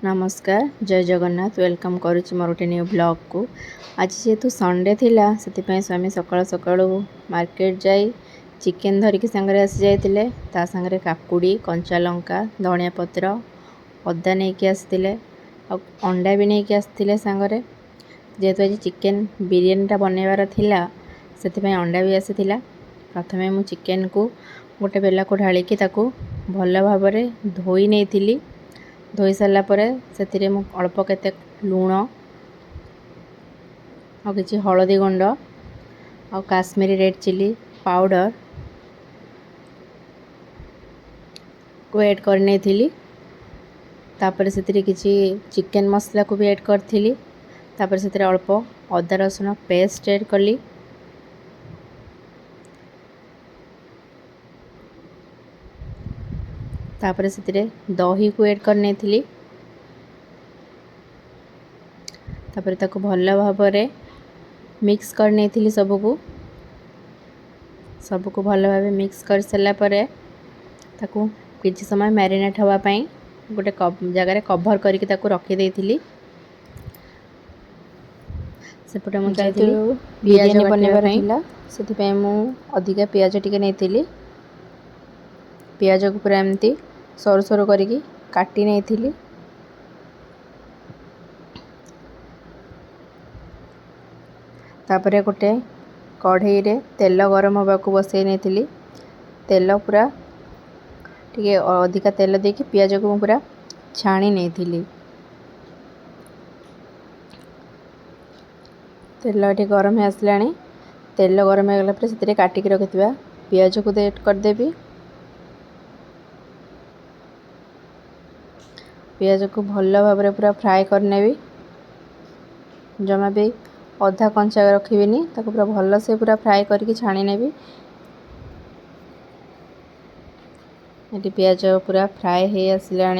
नमस्कार जय जगन्नाथ वेलकम करुच्ची मोर गोटे न्यू ब्लॉग को। आज जेहेतु संडे थिला से स्वामी सकाल सकाळू मार्केट जाई चिकेन धरिकी सांगरे आसी जाइतिले। ता सांगरे काकुड़ी कंचा लंका धनिया पत्र अदा नहीं आसते अंडा भी नहीं आसते सांगरे। जेहेतु आज चिकेन बिरियानीटा बनइबार थिला से अंडा भी आसीथिला। प्रथमे मु चिकेन को गोटे बेला को ढालिकी ताकू भल भाव धोई नहीं धोई सारा पर से अल्प केते लुण और किसी हलदी गुंड और काश्मीरी रेड चिली पाउडर को ऐड करने थी। तापर से किसी चिकेन मसला को भी ऐड करी। तापर से अल्प अदा रसुण पेस्ट ऐड कली। तापर से दही को ऐड करने थी। तापर ताको भल भाव मिक्स करने थी। सबको भल भाव मिक्स कर सारा पर ताको किसी समय मैरिनेट होगापाई गोटे जगार कभर करके रखी थी। सेपटे मुझे पियाज बनवार से मु अधिका पियाज टिके नहीं पियाज को पूरा एमती सरू सरू करके काटी नहीं थी। तापर गोटे कढ़ई रे तेल गरम होगा बसई नहीं तेल पूरा टिके अधिका तेल देके पियाज को पूरा छाणी नहीं थी। तेल ये गरम हो आसला तेल गरम हो गला से काटिक रखिथिबा पियाज को ऐड करदेवी। पियाज को भल भाव पूरा फ्राए करने जमा भी अधा कंचा रखिबिनी ताको पूरा भल से पूरा फ्राए करके छाणी नेबी। ये पियाज पूरा फ्राए हो आसला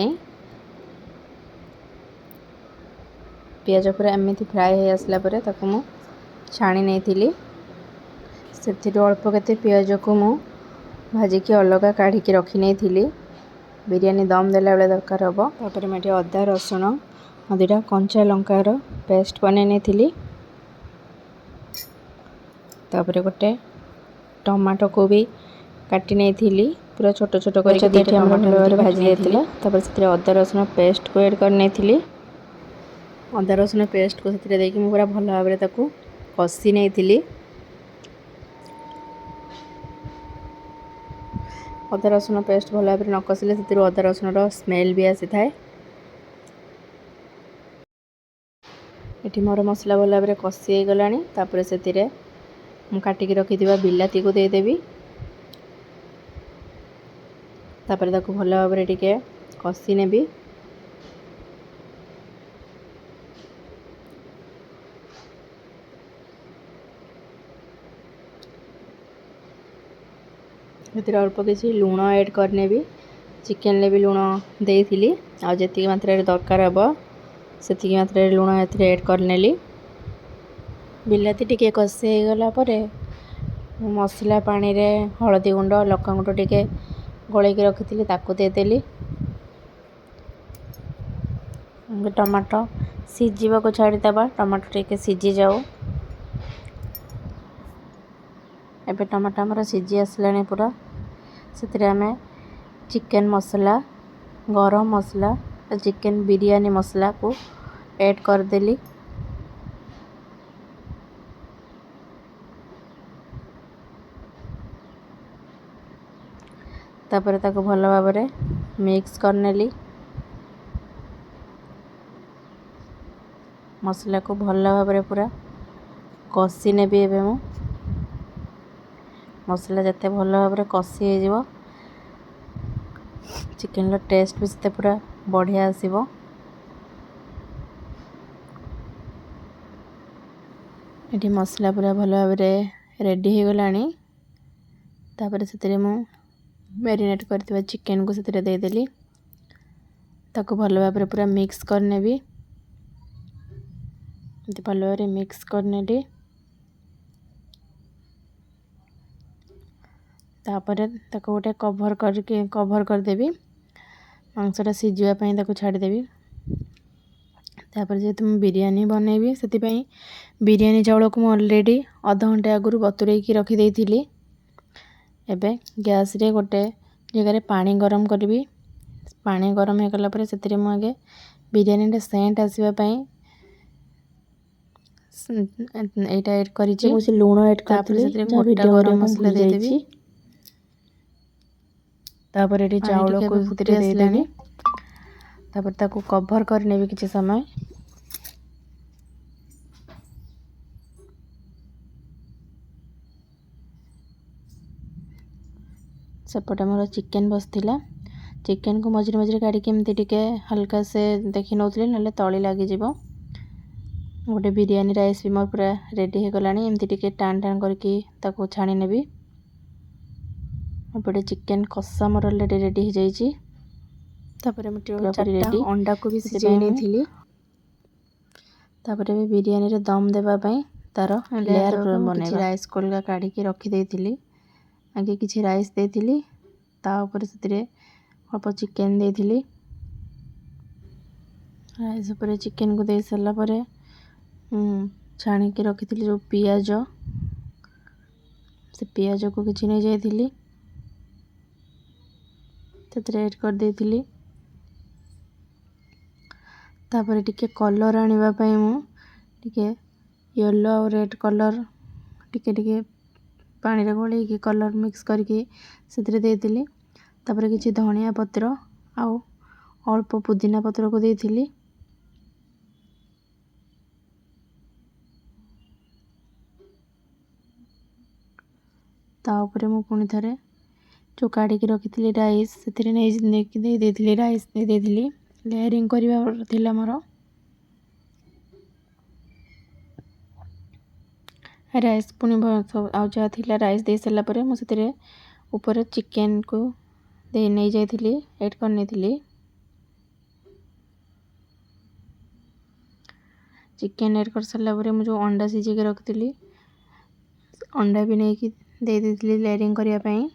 पियाज पूरा एमती फ्राए हो आसला पर ताको मु छाणी नहीं थी। से अल्प केते पियाज को मु भाजिकी अलग काढ़ी रखी नहीं थी। बिरियानी दम देला बेले दरकार हम। तापर मैं अदा रसुण और दुटा कंचा लंकार पेस्ट बन नहीं थी। तापर गोटे टमाटो को भी काटी नहीं थी पूरा छोट छोट कर भाजी देती। तापर से अदा रसुण पेस्ट को ऐड करनी थी। अदा रसुण पेस्ट को देखिए मुझे पूरा भल भाव कषी नहीं थी। अदा रसुण पेस्ट भल भाव न कषिले से अदा रसुण स्मेल भी आसी थाए। ये मोर मसला भल भाव कषी हो गलानी। तापर से काटिकी रखि बिलाती को देदेवी। तापर ताको भल भाव टिके कषी नेबी। से अल्प किसी लुण ऐड करने भी चिकेन ले भी लुण देती आती मात्रा दरकार हम से मात्रा लुण ऐड करनेली। बिलाती टिके कषी हो गला पर मसला पानी रे हलदी गुंड लका गुंड टिके गोलैकी रखी ताको देदेली। टमाटो सीझा को छाड़ीदेवा टमाटो टिके सीझी जाओ। एबे टमाटो आमर सीझी आसलानी पूरा से आम चिकेन मसला गरम मसला चिकेन बिरियानी मसला को ऐड करदेली। तापर ताको भल भाव मिक्स करनेली। मसला को भल भाव पूरा कषी नेबी। एबे मु मसला जते भल भाव कषी हो चिकेन टेस्ट भी से पूरा बढ़िया आसीबो। ये मसला पूरा भल भाव रेडी हो गलानी। तापर से मु मैरिनेट करथिबा चिकेन को से देदेली ताको भल भाव पूरा मिक्स करने भी भल भाव मिक्स करने। तापर ताको गोटे कभर करदेवी मांसटा सीझापी छाड़देवी। तापर जेहेतु मैं बिरयानी बनैबी से बिरयानी चाउल को ऑलरेडी आधा घंटे आगु बतुरेकी रखिदेली। एबे गैस रे गोटे जगह पानी गरम करी। पानी गरम हो गला से मुझे बिरयानी सेंट आसवाई एटा ऐड करी लुण ऐड कर गोटा गरम मसला देदेवी। तापर ये चाउल को फुटी आसलानी। तापर ताकू कभर कर नेबी किछि समय। सेपटे मोर चिकेन बसथिला। चिकेन को मझे मझे काढ़ी एमती टिके हल्का से देखी नौतली ना तली लगी गोटे बिरयानी राइस भी मोर पूरा रेडी हो गलानी। एमती टिके टाण टाण करके ताको छाणी नेबी। एपटे चिकेन कषा मोर ऑलरेडी रेडी हो जाइए। तापर रेडी अंडा को भी सिझाई नहीं। तापर बिरयानी रे दम देवा तार लेयर बनैबा राइस कोलगा काढ़ी रखी देइथिली। आगे किछि राइस देइथिली ता ऊपर से अल्प चिकेन देइथिली। राइस ऊपर चिकेन को दे सारा पर छाणी के रखी जो पियाज से पियाज को किछि नहीं जाइथिली ऐड कर देइथिली। तापर टिके कलर आनिबा पई मु टिके येलो और रेड कलर टिके टिके पानी रे गोले के कलर मिक्स करके सेतरे देइथिली। तापर किछि धनिया पत्र आउ अल्प पुदीना पत्र को देइथिली। ता ऊपर मु पुनी थरे जो काढ़ी के रखिथिली राइस सेतरे नै दे देइथिली। राइस दे देइथिली लेयरिंग करबा थिला मोर। राइस पुनी आउ जहाँ थिला राइस दे सारा पर मुझे ऊपर चिकेन को दे नहीं जाइथिली ऐड कर नेथिली। चिकेन ऐड कर सारा पर मुझे अंडा सिझे के रखिथिली अंडा भी नहीं कि दे देइथिली लेयरिंग करबा पई।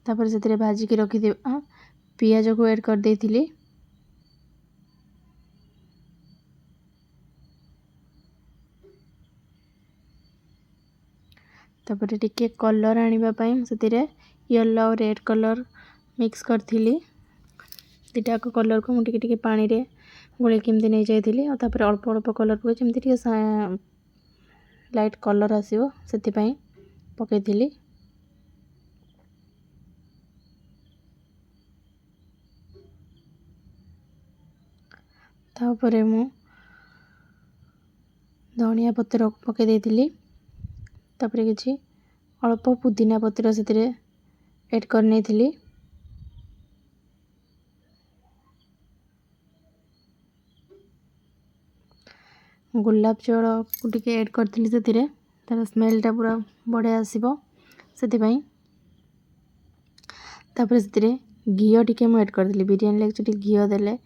तापर से भाजी के रखी पियाज को ऐड कर देइथिली। तापर टिके कलर आनिबा पई से येलो और रेड कलर मिक्स करथिली। दिटा को कलर को मुझे टिके पानी रे गोले केमती नहीं जाइथिली और तापर अल्प अल्प कलर को जेमती टिके लाइट कलर आसीबो सेति पई पकेइथिली। तापर मु धनिया पत्र पके देइथिली। तापर किछि अल्प पुदीना पत्र से ऐड कर नेथिली। गुलाब जल को टिके ऐड करथिली से तार स्मेलटा पूरा बढ़िया आसीबो सेति पई। तापर से घी टिके मु ऐड करथिली। बिरयानी लाग घी देले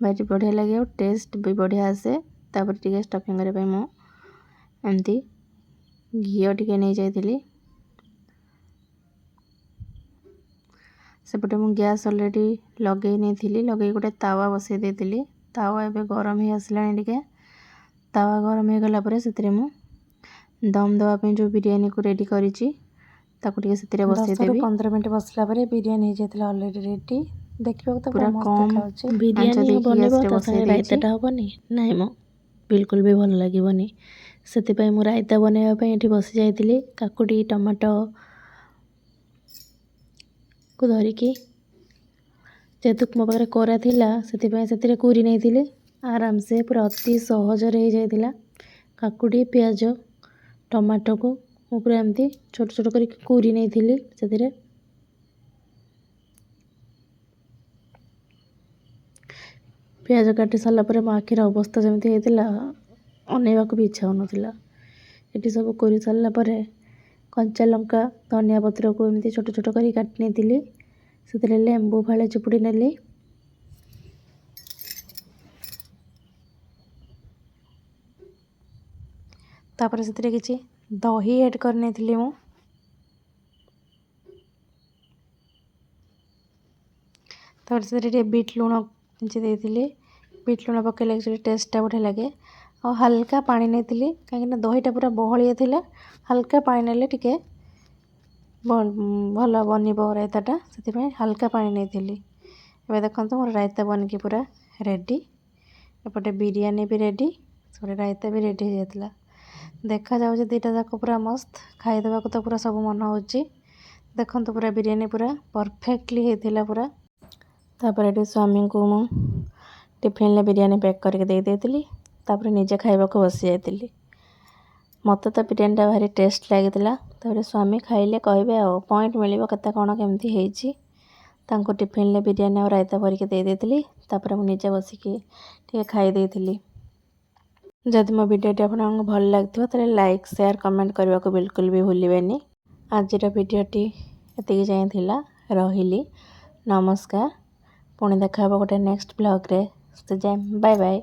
भारी बढ़िया लगे और टेस्ट भी बढ़िया आसे। तापर टिके स्टफिंग करे पई मु एमती घी टिके नहीं जाइथिली। सेपटे मु गैस ऑलरेडी लगे नहीं थिली लगे गोटे तावा बसई देइथिली। तावा एबे गरम ही आसलानी टिके। तावा गरम हो गला परे सेतरे मु दम देवा पे जो बिरयानी को रेडी करिछि ताको टिके सेतरे बसई देबी। 15 मिनट बसला परे बिरयानी हो जाइतला ऑलरेडी रेडी। देखिबो तो पूरा मस्त खाउछि। बिरयानी बनेबो ता संगे रायताटा हबनी नाइ मो बिल्कुल भी भल लागिबनी। सेति पई मु रायता बनेबा पई एठी बसि जाइतिली। काकुडी टमाटो को धरिकी जेहेतु मो पाखरे कोरा थिला सेति पई सेतिरे कुरी नै थिली आराम से पूरा अति सहज रे हो जाइतिला। काकुडी प्याज टमाटो को मु पूरा एमती छोट छोट करी कुरी नै थिली सेतिरे। प्याज काटी सारा पर मो आखिर अवस्था जमी होता अनेवाक भी इच्छा होना। ये सब कर सारा पर कंचा लंका धनिया पत्र को एमती छोट छोट कर काटी नहीं से लेंबू फाड़े चिपुड़ी नेली। तापर से किसी दही ऐड करनी मु तापर से बीट लुण देती बीट लुण पकड़े टेस्टा बढ़िया लगे और हल्का पानी नहीं कहीं दहीटा पूरा बहलिया थिला हल्का पानी ने टिके भल बनब रायताटा से हल्का पानी नहीं एवं देखो मोर रायता बनिकी पूरा रेडी एपटे बिरयानी भी रेडी से रायता भी रेडी हो जाता देखा जाऊँ दुईटा जाक पूरा मस्त खाईदेवा तो पूरा सब मन हो देखो पूरा बिरयानी पूरा परफेक्टली होता पूरा तापर ये स्वामी को मु टिफिन बिरयानी पैक करके दे देती तापर निजे खाइबा को बसी जाती मत तो बिरयानीटा भारी टेस्ट लगी स्वामी खाइले कहे आ पॉइंट मिल के कौन केमती होती टिफिन बिरयानी और रायता भरिक दे देती तापर मुझे निजे बसिकी टे खाई देती जदि मो भिडियोटी आपको भल लगे तो लाइक शेयर कमेंट करने को बिल्कुल भी भूलें आज भिडियोटी एतिक जाइए रही नमस्कार पुणी देखा गोटे नेक्स्ट ब्लॉग रे बाय बाय।